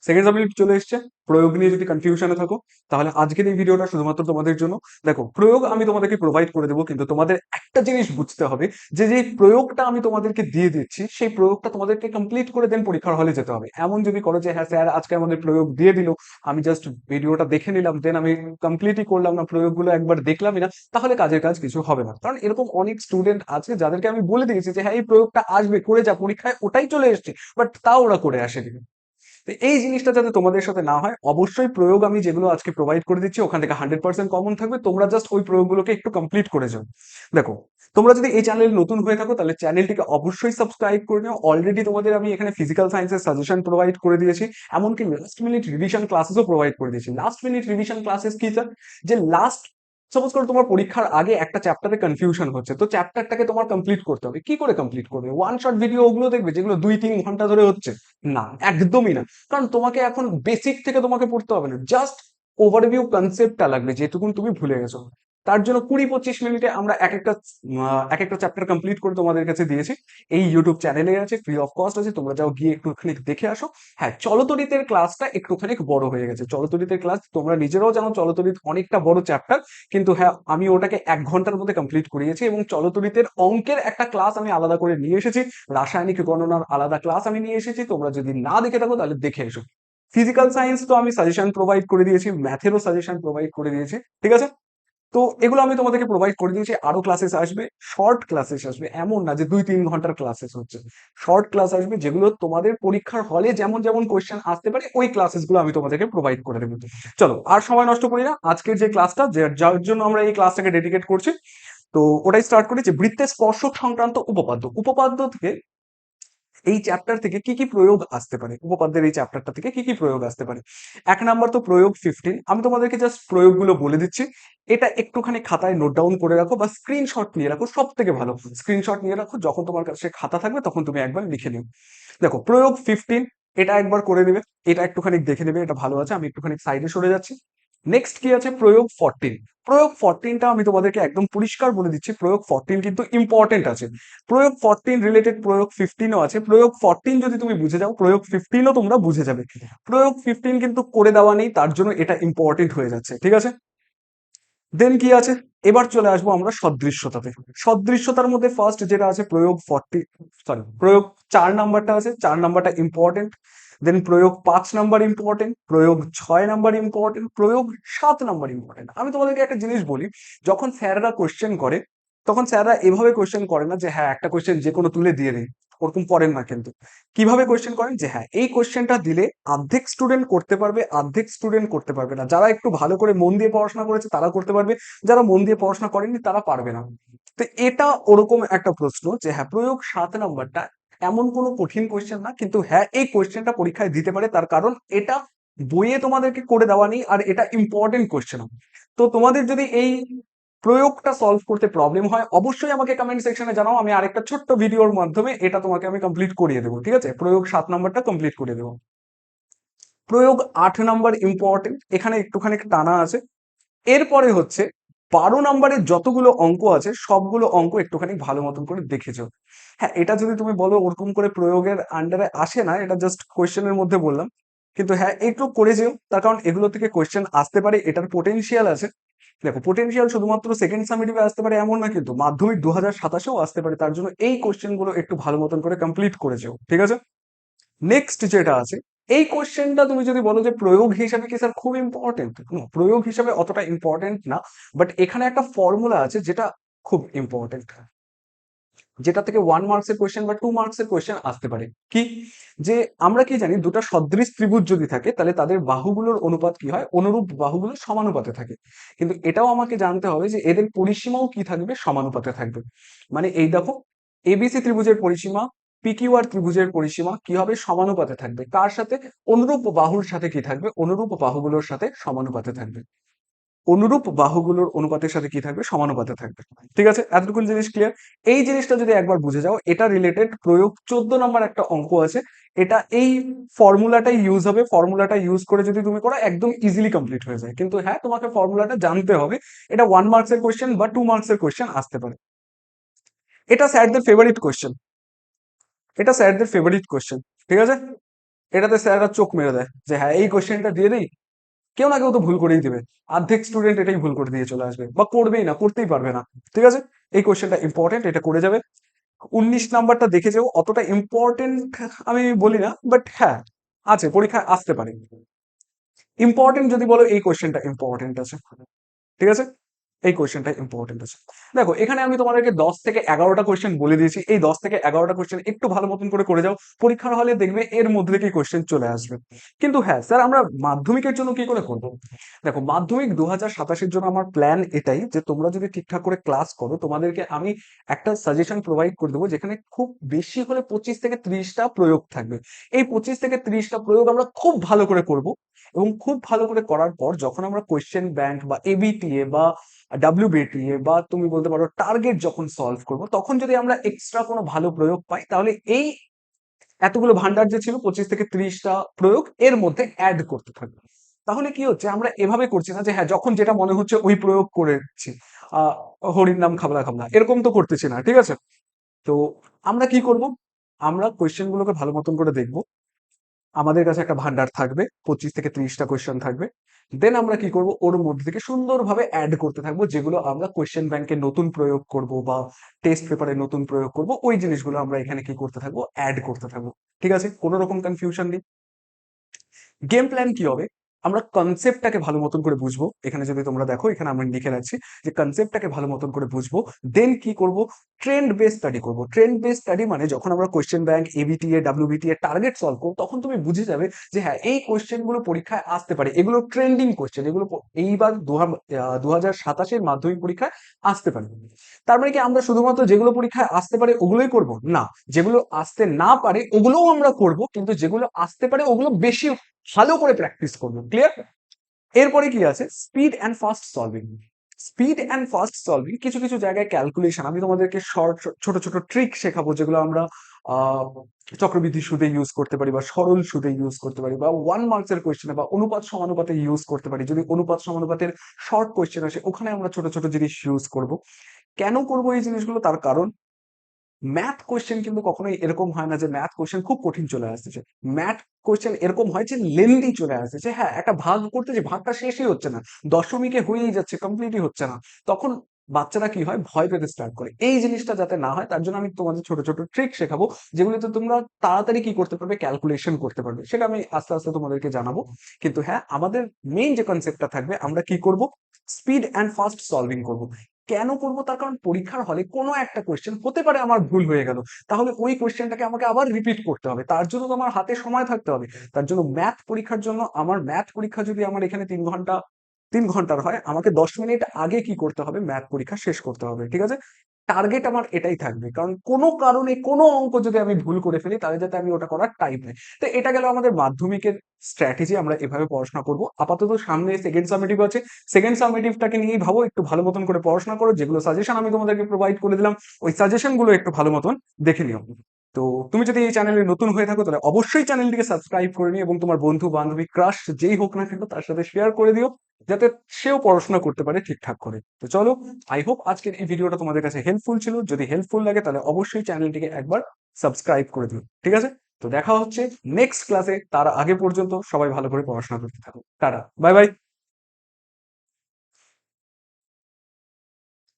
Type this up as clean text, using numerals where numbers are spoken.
Second subject চলে এসছে। প্রয়োগ নিয়ে যদি কনফিউশনে থাকো তাহলে আজকের এই ভিডিওটা শুধুমাত্র তোমাদের জন্য। দেখো, প্রয়োগ আমি তোমাদেরকে প্রোভাইড করে দেবো, কিন্তু তোমাদের একটা জিনিস বুঝতে হবে যে যে প্রয়োগটা আমি তোমাদেরকে দিয়ে দিচ্ছি সেই প্রয়োগটা তোমাদেরকে কমপ্লিট করে দেন পরীক্ষার হলে যেতে হবে। এমন যদি করো যে হ্যাঁ স্যার আজকে আমাদের প্রয়োগ দিয়ে দিল, আমি জাস্ট ভিডিওটা দেখে নিলাম, দেন আমি কমপ্লিটই করলাম না, প্রয়োগগুলো একবার দেখলামই না, তাহলে কাজের কাজ কিছু হবে না। কারণ এরকম অনেক স্টুডেন্ট আছে যাদেরকে আমি বলে দিয়েছি যে হ্যাঁ এই প্রয়োগটা আসবে, করে যা, পরীক্ষায় ওটাই চলে এসছে, বাট তাও ওরা করে আসেনি। তো এই জিনিসটা যাতে তোমাদের সাথে না হয়, অবশ্যই প্রয়োগ আমি যেগুলো আজকে প্রোভাইড করে দিচ্ছি ওখান থেকে 100% কমন থাকবে, তোমরা জাস্ট ওই প্রয়োগগুলোকে একটু কমপ্লিট করে যাও। দেখো, তোমরা যদি এই চ্যানেল নতুন হয়ে থাকো তাহলে চ্যানেলটিকে অবশ্যই সাবস্ক্রাইব করে নিও। অলরেডি তোমাদের আমি এখানে ফিজিক্যাল সায়েন্সের সাজেশন প্রোভাইড করে দিয়েছি, এমনকি লাস্ট মিনিট রিভিশন ক্লাসেসও প্রোভাইড করে দিয়েছি। লাস্ট মিনিট রিভিশন ক্লাসেস কি স্যার? যে লাস্ট সাপোজ করো তোমার পরীক্ষার আগে একটা চ্যাপ্টারে কনফিউশন হচ্ছে, তো চ্যাপ্টারটাকে তোমার কমপ্লিট করতে হবে। কি করে কমপ্লিট করবে? ওয়ান শট ভিডিও ওগুলো দেখবে যেগুলো 2-3 ঘন্টা ধরে হচ্ছে? না, একদমই না। কারণ তোমাকে এখন বেসিক থেকে তোমাকে পড়তে হবে না, জাস্ট ওভারভিউ কনসেপ্টটা লাগবে যেটুকুন তুমি ভুলে গেছো। তার জন্য 20-25 মিনিটে আমরা এক একটা চ্যাপ্টার কমপ্লিট করে তোমাদের কাছে দিয়েছি। এই ইউটিউব চ্যানেলে আছে, ফ্রি অফ কস্ট আছে, তোমরা যাও গিয়ে একটুখানি দেখে আসো। হ্যাঁ, চলতরিতের ক্লাসটা একটুখানি বড় হয়ে গেছে। চলতরিতের ক্লাস তোমরা নিজেরাও জানো, চলতরিত অনেকটা বড় চ্যাপ্টার, কিন্তু হ্যাঁ আমি ওটাকে 1 ঘন্টার মধ্যে কমপ্লিট করিয়েছি। এবং চলতরিতের অঙ্কের একটা ক্লাস আমি আলাদা করে নিয়ে এসেছি, রাসায়নিক গণনার আলাদা ক্লাস আমি নিয়ে এসেছি, তোমরা যদি না দেখে থাকো তাহলে দেখে এসো। ফিজিক্যাল সায়েন্স তো আমি সাজেশন প্রোভাইড করে দিয়েছি, ম্যাথেরও সাজেশন প্রোভাইড করে দিয়েছি, ঠিক আছে? তো এগুলো আমি তোমাদেরকে প্রোভাইড করে দিয়েছি। আরো ক্লাসেস আসবে, শর্ট ক্লাসেস আসবে, এমন না যে 2-3 ঘন্টার ক্লাসেস হচ্ছে। শর্ট ক্লাস আসবে যেগুলো তোমাদের পরীক্ষার হলে যেমন যেমন কোয়েশ্চেন আসতে পারে ওই ক্লাসেস গুলো আমি তোমাদেরকে প্রোভাইড করে দেবো। চলো আর সময় নষ্ট করি না, আজকের যে ক্লাসটা যার জন্য আমরা এই ক্লাসটাকে ডেডিকেট করছি, তো ওটাই স্টার্ট করি। যে বৃত্তের স্পর্শক সংক্রান্ত উপপাদ্য, উপপাদ্য থেকে এই চ্যাপ্টার থেকে কি কি প্রয়োগ আসতে পারে, উপপাদ্যের এই চ্যাপ্টারটা থেকে কি কি প্রয়োগ আসতে পারে। 1 নাম্বার তো প্রয়োগ 15, আমি তোমাদেরকে জাস্ট প্রয়োগগুলো বলে দিচ্ছি। এটা একটুখানি খাতায় নোট ডাউন করে রাখো বা স্ক্রিনশট নিয়ে রাখো, সব থেকে ভালো স্ক্রিনশট নিয়ে রাখো, যখন তোমার কাছে খাতা থাকবে তখন তুমি একবার লিখে নিও। দেখো, প্রয়োগ 15 এটা একবার করে নেবে, এটা একটুখানি দেখে নেবে, এটা ভালো আছে। আমি একটুখানি সাইডে সরে যাচ্ছি। নেক্সট কি আছে? প্রয়োগ 14। প্রয়োগ 14টা আমি তোমাদেরকে একদম পরিষ্কার বলে দিচ্ছি, প্রয়োগ 14 কিন্তু ইম্পর্টেন্ট আছে। প্রয়োগ 14 রিলেটেড প্রয়োগ 15ও আছে। প্রয়োগ 14 যদি তুমি বুঝে যাও, প্রয়োগ 15ও তোমরা বুঝে যাবে। প্রয়োগ 15 কিন্তু করে দেওয়া নেই, তার জন্য এটা ইম্পর্টেন্ট হয়ে যাচ্ছে, ঠিক আছে? দেন কি আছে? এবার চলে আসবো আমরা সদৃশ্যতাতে। সদৃশ্যতার মধ্যে ফার্স্ট যেটা আছে প্রয়োগ প্রয়োগ 4 নাম্বারটা আছে, 4 নাম্বারটা ইম্পর্টেন্ট। দেন প্রয়োগ 5 নাম্বার ইম্পর্টেন্ট, প্রয়োগ 6 নাম্বার ইম্পর্টেন্ট, প্রয়োগ 7 নাম্বার ইম্পর্টেন্ট। আমি তোমাদেরকে একটা জিনিস বলি, যখন স্যাররা কোশ্চেন করে তখন স্যাররা এভাবে কোশ্চেন করে না যে হ্যাঁ একটা কোশ্চেন যে কোনো তুলে দিয়ে দিই, ওরকম করেন না কিন্তু। কিভাবে কোশ্চেন করেন? যে হ্যাঁ এই কোশ্চেনটা দিলে অর্ধেক স্টুডেন্ট করতে পারবে, অর্ধেক স্টুডেন্ট করতে পারবে না। যারা একটু ভালো করে মন দিয়ে পড়াশোনা করেছে তারা করতে পারবে, যারা মন দিয়ে পড়াশোনা করেনি তারা পারবে না। তো এটা ওরকম একটা প্রশ্ন যে হ্যাঁ প্রয়োগ 7 নাম্বারটা এমন কোনো কঠিন কোশ্চেন না, কিন্তু হ্যাঁ এই কোশ্চেনটা পরীক্ষায় দিতে পারে, তার কারণ এটা বইয়ে তোমাদেরকে করে দেওয়া নেই আর এটা ইম্পর্টেন্ট কোশ্চেন। তো তোমাদের যদি এই প্রয়োগটা সলভ করতে প্রবলেম হয় অবশ্যই আমাকে কমেন্ট সেকশনে জানাও, আমি আরেকটা ছোট্ট ভিডিওর মাধ্যমে এটা তোমাকে আমি কমপ্লিট করিয়ে দেবো, ঠিক আছে? প্রয়োগ 7 নাম্বারটা কমপ্লিট করে দেবো। প্রয়োগ 8 নাম্বার ইম্পর্টেন্ট, এখানে একটুখানি টানা আছে। এরপরে হচ্ছে 12 নাম্বারের যতগুলো অঙ্ক আছে সবগুলো অঙ্ক একটুখানি ভালো মতন করে দেখেছো। হ্যাঁ এটা যদি তুমি বলো ওরকম করে প্রয়োগের আন্ডারে আসে না, এটা জাস্ট কোয়েশ্চেনের মধ্যে বললাম, কিন্তু হ্যাঁ একটু করে যেও, তার কারণ এগুলো থেকে কোয়েশ্চেন আসতে পারে, এটার পোটেনশিয়াল আছে। দেখো, পোটেনশিয়াল শুধুমাত্র সেকেন্ড সামিটিভে আসতে পারে এমন না, কিন্তু মাধ্যমিক 2027-এও আসতে পারে, তার জন্য এই কোয়েশ্চেন গুলো একটু ভালো মতন করে কমপ্লিট করে যেও, ঠিক আছে? নেক্সট যেটা আছে, এই কোশ্চেনটা তুমি যদি বলো যে প্রয়োগ হিসাবে কি স্যার খুব ইম্পর্টেন্ট, প্রয়োগ হিসাবে অতটা ইম্পর্টেন্ট না, বাট এখানে একটা ফর্মুলা আছে যেটা খুব ইম্পর্টেন্ট, যেটা থেকে 1 মার্কসের কোয়েশ্চেন বা 2 মার্কসের কোয়েশ্চেন আসতে পারে। কি? যে আমরা কি জানি, দুটো সদৃশ ত্রিভুজ যদি থাকে তাহলে তাদের বাহুগুলোর অনুপাত কি হয়? অনুরূপ বাহুগুলো সমানুপাতে থাকে। কিন্তু এটাও আমাকে জানতে হবে যে এদের পরিসীমাও কি থাকবে? সমানুপাতে থাকবে। মানে এই দেখো, এবিসি ত্রিভুজের পরিসীমা, পিকিউআর ত্রিভুজের পরিসীমা কি হবে? সমানুপাতে থাকবে। কার সাথে? অনুরূপ বাহুর সাথে কি থাকবে? অনুরূপ বাহুগুলোর সাথে সমানুপাতে থাকবে। অনুরূপ বাহুগুলোর অনুপাতের সাথে কি থাকবে? সমানুপাতে থাকবে। ঠিক আছে, এতটুকু জিনিস ক্লিয়ার? এই জিনিসটা যদি একবার বুঝে যাও, এটা রিলেটেড প্রয়োগ 14 নাম্বার একটা অঙ্ক আছে, এটা এই ফর্মুলাটাই ইউজ হবে। ফর্মুলাটা ইউজ করে যদি তুমি করো একদম ইজিলি কমপ্লিট হয়ে যায়, কিন্তু হ্যাঁ তোমাকে ফর্মুলাটা জানতে হবে। এটা 1 মার্কসের কোয়েশ্চেন বা 2 মার্কসের কোয়েশ্চেন আসতে পারে। এটা স্যারদের ফেভারিট কোয়েশ্চেন, এটা স্যারদের ফেভারিট কোয়েশ্চেন, ঠিক আছে? এটাতে স্যাররা চোখ মেরে দেয় যে হ্যাঁ এই কোশ্চেনটা দিয়ে দিই, কেউ না কেউ তো ভুল করেই দিবে। অর্ধেক স্টুডেন্ট এটাই ভুল করে দিয়ে চলে আসবে বা করবেই না, করতেই পারবে না। ঠিক আছে, এই কোশ্চেনটা ইম্পর্টেন্ট, এটা করে যাবে। 19 নাম্বারটা দেখে যাও, অতটা ইম্পর্টেন্ট আমি বলি না, বাট হ্যাঁ আছে, পরীক্ষায় আসতে পারে। ইম্পর্টেন্ট যদি বলো, এই কোশ্চেনটা ইম্পর্টেন্ট আছে। ঠিক আছে, এই কোয়েশ্চেনটা ইম্পর্টেন্ট আছে। দেখো এখানে আমি তোমাদেরকে 10 থেকে 11টা কোয়েশ্চেন বলে দিয়েছি, এই 10 থেকে 11টা কোয়েশ্চেন একটু ভালো মতন করে যাও, পরীক্ষার হলে দেখবে এর মধ্যে থেকেই কোয়েশ্চেন চলে আসবে। কিন্তু হ্যাঁ স্যার আমরা মাধ্যমিকের জন্য কি করে করবো? দেখো মাধ্যমিক 2027-এর জন্য আমার প্ল্যান এটাই যে তোমরা যদি ঠিকঠাক করে ক্লাস করো, তোমাদেরকে আমি একটা সাজেশন প্রোভাইড করে দেবো, যেখানে খুব বেশি হলে 25 থেকে 30টা প্রয়োগ থাকবে। এই 25 থেকে 30টা প্রয়োগ আমরা খুব ভালো করে করব, এবং খুব ভালো করে করার পর যখন আমরা কোয়েশ্চেন ব্যাংক বা এবিটিএ বা ডাব্লিউবিটিএ বা তুমি বলতে পারো টার্গেট যখন সলভ করব, তখন যদি আমরা এক্সট্রা কোনো ভালো প্রয়োগ পাই, তাহলে এই এতগুলো ভান্ডার যে ছিল 25 থেকে 30টা প্রয়োগ এর মধ্যে অ্যাড করতে থাকবে। তাহলে কি হচ্ছে, আমরা এভাবে করছি না যে হ্যাঁ যখন যেটা মনে হচ্ছে ওই প্রয়োগ করেছি, আহ হরির নাম খাবলা খাবলা এরকম তো করতেছি না। ঠিক আছে, তো আমরা কি করব, আমরা কোয়েশ্চেন গুলোকে ভালো মতন করে দেখবো, আমাদের কাছে একটা ভান্ডার থাকবে, 25 থেকে 30টা কোয়েশ্চেন থাকবে। দেন আমরা কি করব, ওর মধ্যে থেকে সুন্দরভাবে অ্যাড করতে থাকবো, যেগুলো আমরা কোয়েশ্চেন ব্যাংকে নতুন প্রয়োগ করব বা টেস্ট পেপারে নতুন প্রয়োগ করব, ওই জিনিসগুলো আমরা এখানে কি করতে থাকবো, অ্যাড করতে থাকবো। ঠিক আছে, কোনো রকম কনফিউশন নেই। গেম প্ল্যান কি হবে, আমরা কনসেপ্টটাকে ভালো মতন করে বুঝবো। এখানে যদি তোমরা দেখো, এখানে আমরা লিখে রাখছি যে কনসেপ্টটাকে ভালো মতন করে বুঝবো। দেন কি করব, ট্রেন্ড বেস স্টাডি করব। ট্রেন্ড বেস স্টাডি মানে যখন আমরা question bank, ABTA, WBTA target solve করব, তখন তুমি বুঝে যাবে যে হ্যাঁ এই কোয়েশ্চেন গুলো পরীক্ষায় আসতে পারে, এগুলো ট্রেন্ডিং কোয়েশ্চেন, এগুলো এইবার 2027-এর মাধ্যমিক পরীক্ষায় আসতে পারে। তার মানে কি আমরা শুধুমাত্র যেগুলো পরীক্ষায় আসতে পারে ওগুলোই করব না, যেগুলো আসতে না পারে ওগুলোও আমরা করব, কিন্তু যেগুলো আসতে পারে ওগুলো বেশি ভালো করে প্র্যাকটিস করবো। ক্লিয়ার? এরপরে কি আছে, speed and fast solving. Speed and fast solving, কিছু কিছু জায়গায় ক্যালকুলেশন আমি তোমাদেরকে শর্ট ছোট ছোট ট্রিক শেখাবো, যেগুলো আমরা আহ চক্রবৃদ্ধি সুদে ইউজ করতে পারি, বা সরল সুদে ইউজ করতে পারি, বা 1 মার্কসের কোয়েশ্চেনে বা অনুপাত সমানুপাতে ইউজ করতে পারি। যদি অনুপাত সমানুপাতের শর্ট কোয়েশ্চেন আসে, ওখানে আমরা ছোট ছোট জিনিস ইউজ করব। কেন করব এই জিনিসগুলো, তার কারণ ম্যাথ কোয়েশ্চেন কিন্তু কখনোই এরকম হয় না যে ম্যাথ কোয়েশ্চেন খুব কঠিন চলে আসতেছে। ম্যাথ কোয়েশ্চেন এরকম হয় যে লেন্দি চলে আসতেছে। হ্যাঁ, একটা ভাগ করতে যে ভাগটা শেষই হচ্ছে না, দশমিকে হয়েই যাচ্ছে, কমপ্লিটই হচ্ছে না, তখন বাচ্চারা কি হয়, ভয় পেতে স্টার্ট করে। এই জিনিসটা যাতে না হয় তার জন্য আমি তোমাদের ছোট ছোট ট্রিক শেখাবো, যেগুলোতে তোমরা তাড়াতাড়ি কি করতে পারবে, ক্যালকুলেশন করতে পারবে। সেটা আমি আস্তে আস্তে তোমাদেরকে জানাবো। কিন্তু হ্যাঁ, আমাদের মেইন যে কনসেপ্টটা থাকবে, আমরা কি করব, স্পিড অ্যান্ড ফাস্ট সলভিং করব। কেন করব, তার কারণ পরীক্ষার হলে কোনো একটা কোয়েশ্চেন হতে পারে আমার ভুল হয়ে গেল, তাহলে ওই কোয়েশ্চেনটাকে আমাকে আবার রিপিট করতে হবে, তার জন্য তো আমার হাতে সময় থাকতে হবে। তার জন্য ম্যাথ পরীক্ষার জন্য, আমার ম্যাথ পরীক্ষা যদি আমার এখানে 3 ঘন্টা, 3 ঘন্টার হয়, আমাকে 10 মিনিট আগে কি করতে হবে, ম্যাথ পরীক্ষা শেষ করতে হবে। ঠিক আছে, টার্গেট আমার এটাই থাকবে, কারণ কোনো কারণে কোনো অঙ্ক যদি আমি ভুল করে ফেলি, তাহলে যাতে আমি ওটা করার টাইম নেই। তো এটা গেল আমাদের মাধ্যমিকের স্ট্র্যাটেজি, আমরা এভাবে পড়াশোনা করব। আপাতত সামনে সেকেন্ড সামেটিভ আছে, সেকেন্ড সামেটিভটাকে নিয়েই ভাবো, একটু ভালো মতন করে পড়াশোনা করো, যেগুলো সাজেশন আমি তোমাদেরকে প্রোভাইড করে দিলাম, ওই সাজেশন গুলো একটু ভালো মতন দেখে নিও। তো তুমি যদি এই চ্যানেলে নতুন হয়ে থাকো, তাহলে অবশ্যই চ্যানেলটিকে সাবস্ক্রাইব করে নিও, এবং তোমার বন্ধু বান্ধবী ক্রাশ যেই হোক না কেন তার সাথে শেয়ার করে দিও, যাতে সেও পড়াশোনা করতে পারে ঠিকঠাক করে। তো চলো, আই হোপ আজকের এই ভিডিওটা তোমাদের কাছে হেল্পফুল ছিল। যদি হেল্পফুল লাগে তাহলে অবশ্যই চ্যানেলটিকে একবার সাবস্ক্রাইব করে দিও। ঠিক আছে, তো দেখা হচ্ছে নেক্সট ক্লাসে। তার আগে পর্যন্ত সবাই ভালো করে পড়াশোনা করতে থাকো। Tata, bye bye.